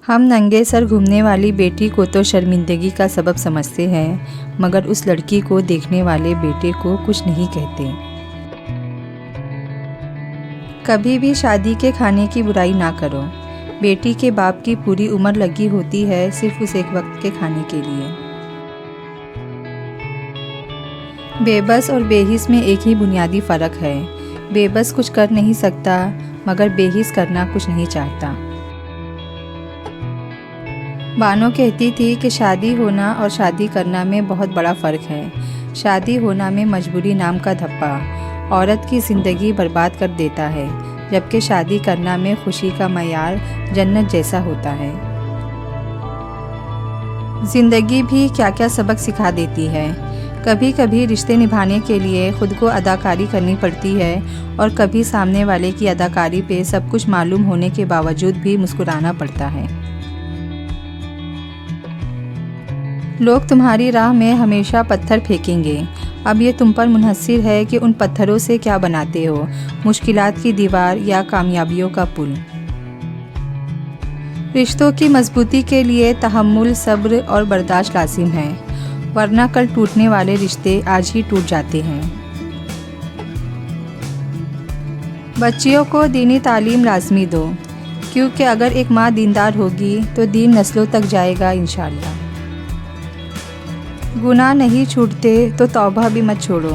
हम नंगे सर घूमने वाली बेटी को तो शर्मिंदगी का सबब समझते हैं, मगर उस लड़की को देखने वाले बेटे को कुछ नहीं कहते। कभी भी शादी के खाने की बुराई ना करो। बेटी के बाप की पूरी उम्र लगी होती है सिर्फ उस एक वक्त के खाने के लिए। बेबस और बेहिस में एक ही बुनियादी फ़र्क है। बेबस कुछ कर नहीं सकता, मगर बेहिस करना कुछ नहीं चाहता। बानो कहती थी कि शादी होना और शादी करना में बहुत बड़ा फ़र्क है। शादी होना में मजबूरी नाम का धब्बा औरत की ज़िंदगी बर्बाद कर देता है, जबकि शादी करना में खुशी का मयार जन्नत जैसा होता है। ज़िंदगी भी क्या क्या सबक सिखा देती है। कभी कभी रिश्ते निभाने के लिए खुद को अदाकारी करनी पड़ती है और कभी सामने वाले की अदाकारी पे सब कुछ मालूम होने के बावजूद भी मुस्कुराना पड़ता है। लोग तुम्हारी राह में हमेशा पत्थर फेंकेंगे। अब ये तुम पर मुनहसिर है कि उन पत्थरों से क्या बनाते हो, मुश्किलात की दीवार या कामयाबियों का पुल। रिश्तों की मजबूती के लिए तहम्मुल, सब्र और बर्दाश्त लाजिम है, वरना कल टूटने वाले रिश्ते आज ही टूट जाते हैं। बच्चियों को दीनी तालीम लाजमी दो, क्योंकि अगर एक माँ दीनदार होगी तो दीन नस्लों तक जाएगा इंशाअल्लाह। गुनाह नहीं छूटते तो तौबा भी मत छोड़ो,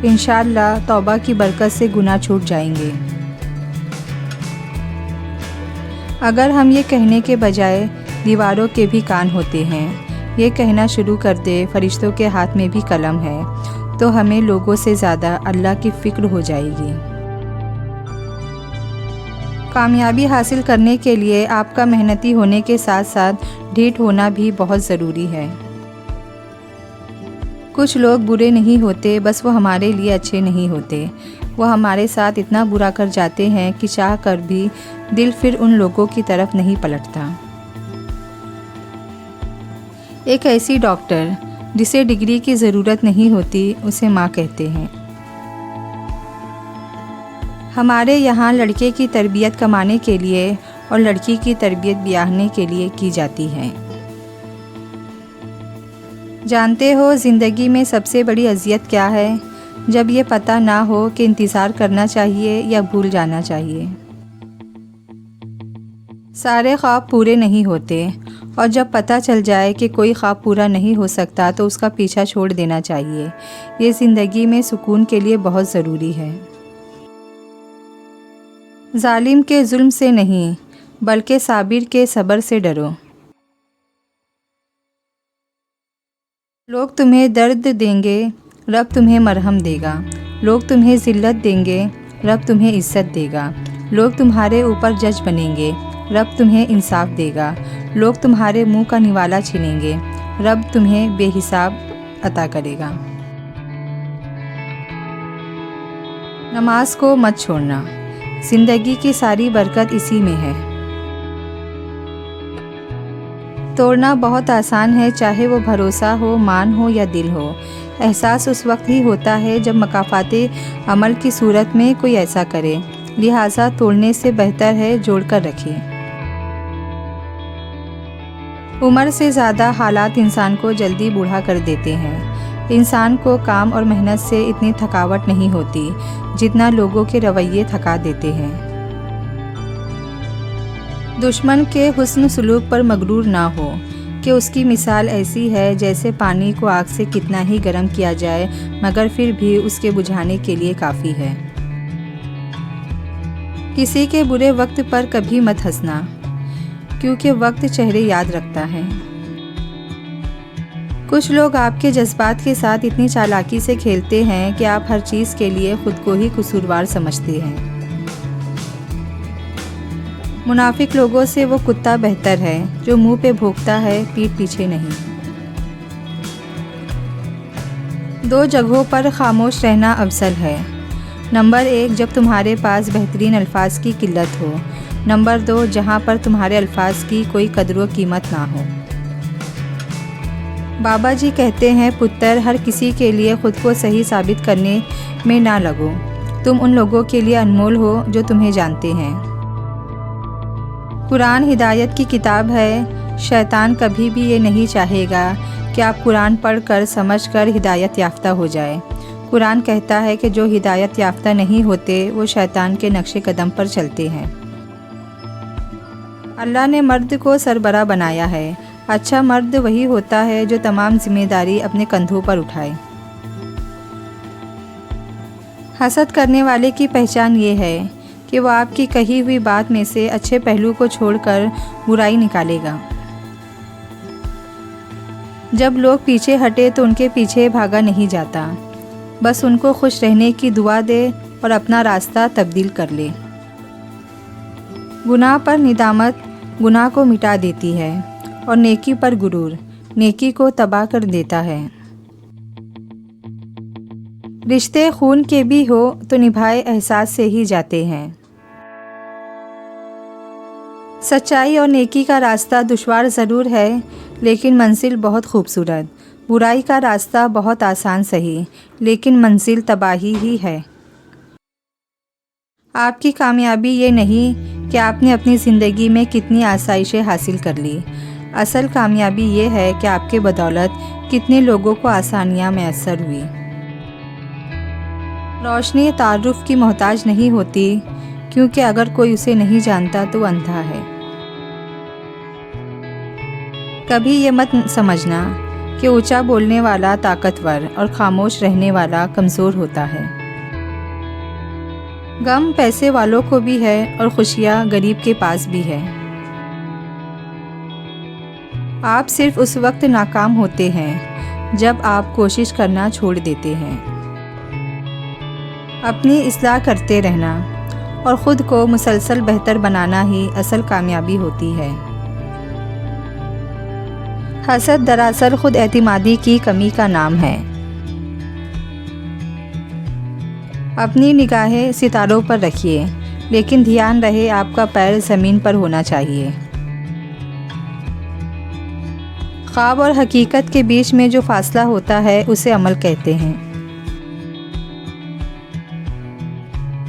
इंशाअल्लाह तौबा की बरकत से गुनाह छूट जाएंगे। अगर हम ये कहने के बजाय दीवारों के भी कान होते हैं, ये कहना शुरू कर दे फरिश्तों के हाथ में भी कलम है, तो हमें लोगों से ज़्यादा अल्लाह की फ़िक्र हो जाएगी। कामयाबी हासिल करने के लिए आपका मेहनती होने के साथ साथ ढीठ होना भी बहुत ज़रूरी है। कुछ लोग बुरे नहीं होते, बस वो हमारे लिए अच्छे नहीं होते। वो हमारे साथ इतना बुरा कर जाते हैं कि चाह कर भी दिल फिर उन लोगों की तरफ नहीं पलटता। एक ऐसी डॉक्टर जिसे डिग्री की ज़रूरत नहीं होती, उसे माँ कहते हैं। हमारे यहाँ लड़के की तरबियत कमाने के लिए और लड़की की तरबियत ब्याहने के लिए की जाती है। जानते हो ज़िंदगी में सबसे बड़ी अज़ियत क्या है? जब ये पता ना हो कि इंतज़ार करना चाहिए या भूल जाना चाहिए। सारे ख्वाब पूरे नहीं होते, और जब पता चल जाए कि कोई ख्वाब पूरा नहीं हो सकता तो उसका पीछा छोड़ देना चाहिए। ये ज़िंदगी में सुकून के लिए बहुत ज़रूरी है। जालिम के जुल्म से नहीं, बल्कि साबिर के सब्र से डरो। लोग तुम्हें दर्द देंगे, रब तुम्हें मरहम देगा। लोग तुम्हें ज़िल्लत देंगे, रब तुम्हें इज़्ज़त देगा। लोग तुम्हारे ऊपर जज बनेंगे, रब तुम्हें इंसाफ देगा। लोग तुम्हारे मुंह का निवाला छीनेंगे, रब तुम्हें बेहिसाब अता करेगा। नमाज को मत छोड़ना, ज़िंदगी की सारी बरकत इसी में है। तोड़ना बहुत आसान है, चाहे वो भरोसा हो, मान हो या दिल हो। एहसास उस वक्त ही होता है जब मकाफ़ाते अमल की सूरत में कोई ऐसा करे, लिहाजा तोड़ने से बेहतर है जोड़ कर रखें। उम्र से ज़्यादा हालात इंसान को जल्दी बूढ़ा कर देते हैं। इंसान को काम और मेहनत से इतनी थकावट नहीं होती जितना लोगों के रवैये थका देते हैं। दुश्मन के हुस्न सुलूक पर मगरूर ना हो कि उसकी मिसाल ऐसी है जैसे पानी को आग से कितना ही गर्म किया जाए, मगर फिर भी उसके बुझाने के लिए काफ़ी है। किसी के बुरे वक्त पर कभी मत हंसना, क्योंकि वक्त चेहरे याद रखता है। कुछ लोग आपके जज्बात के साथ इतनी चालाकी से खेलते हैं कि आप हर चीज़ के लिए खुद को ही कसूरवार समझते हैं। मुनाफिक लोगों से वो कुत्ता बेहतर है जो मुंह पे भौंकता है, पीठ पीछे नहीं। दो जगहों पर खामोश रहना अफजल है। नंबर 1, जब तुम्हारे पास बेहतरीन अल्फाज की किल्लत हो। नंबर 2, जहाँ पर तुम्हारे अल्फाज की कोई कदर व कीमत ना हो। बाबा जी कहते हैं, पुत्र, हर किसी के लिए ख़ुद को सही साबित करने में ना लगो। तुम उन लोगों के लिए अनमोल हो जो तुम्हें जानते हैं। कुरान हिदायत की किताब है। शैतान कभी भी ये नहीं चाहेगा कि आप कुरान पढ़कर समझकर हिदायत याफ्ता हो जाए। कुरान कहता है कि जो हिदायत याफ्ता नहीं होते वो शैतान के नक्शे कदम पर चलते हैं। अल्लाह ने मर्द को सरबरा बनाया है। अच्छा मर्द वही होता है जो तमाम जिम्मेदारी अपने कंधों पर उठाए। हसद करने वाले की पहचान ये है कि वो आपकी कही हुई बात में से अच्छे पहलू को छोड़कर बुराई निकालेगा। जब लोग पीछे हटे तो उनके पीछे भागा नहीं जाता, बस उनको खुश रहने की दुआ दे और अपना रास्ता तब्दील कर ले। गुनाह पर निदामत गुनाह को मिटा देती है और नेकी पर गुरूर नेकी को तबाह कर देता है। रिश्ते खून के भी हो तो निभाए एहसास से ही जाते हैं। सच्चाई और नेकी का रास्ता दुश्वार ज़रूर है, लेकिन मंजिल बहुत खूबसूरत। बुराई का रास्ता बहुत आसान सही, लेकिन मंजिल तबाही ही है। आपकी कामयाबी ये नहीं कि आपने अपनी ज़िंदगी में कितनी आसाइशें हासिल कर ली। असल कामयाबी ये है कि आपके बदौलत कितने लोगों को आसानियाँ मैसर हुई। रोशनी तारुफ की मोहताज नहीं होती, क्योंकि अगर कोई उसे नहीं जानता तो अंधा है। कभी ये मत समझना कि ऊंचा बोलने वाला ताकतवर और खामोश रहने वाला कमज़ोर होता है। गम पैसे वालों को भी है और खुशियाँ गरीब के पास भी है। आप सिर्फ उस वक्त नाकाम होते हैं जब आप कोशिश करना छोड़ देते हैं। अपनी इस्लाह करते रहना और ख़ुद को मुसलसल बेहतर बनाना ही असल कामयाबी होती है। हसद दरअसल खुद एतमादी की कमी का नाम है। अपनी निगाहें सितारों पर रखिए, लेकिन ध्यान रहे आपका पैर ज़मीन पर होना चाहिए। ख्वाब और हकीकत के बीच में जो फासला होता है उसे अमल कहते हैं।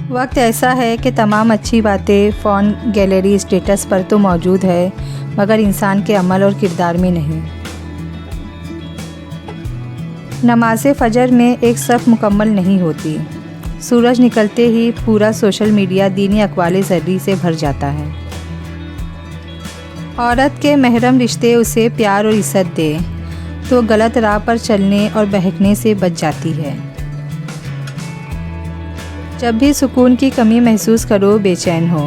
वक्त ऐसा है कि तमाम अच्छी बातें फ़ोन, गैलरी, स्टेटस पर तो मौजूद है, मगर इंसान के अमल और किरदार में नहीं। नमाज़ फ़जर में एक सफ़ मुकम्मल नहीं होती। सूरज निकलते ही पूरा सोशल मीडिया दीनी अक़वाले ज़र्री से भर जाता है। औरत के महरम रिश्ते उसे प्यार और इज़्ज़त दे तो गलत राह पर चलने और बहकने से बच जाती है। जब भी सुकून की कमी महसूस करो, बेचैन हो,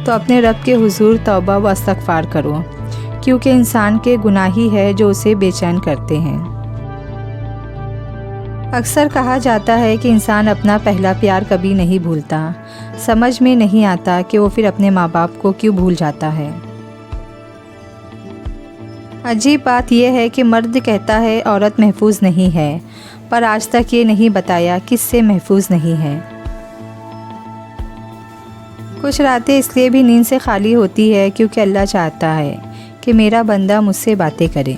तो अपने रब के हुजूर तौबा व इस्तग़फ़ार करो, क्योंकि इंसान के गुनाह ही है जो उसे बेचैन करते हैं। अक्सर कहा जाता है कि इंसान अपना पहला प्यार कभी नहीं भूलता। समझ में नहीं आता कि वो फिर अपने माँ बाप को क्यों भूल जाता है। अजीब बात यह है कि मर्द कहता है औरत महफूज नहीं है, पर आज तक ये नहीं बताया किससे महफूज नहीं है। कुछ रातें इसलिए भी नींद से खाली होती है क्योंकि अल्लाह चाहता है कि मेरा बंदा मुझसे बातें करे।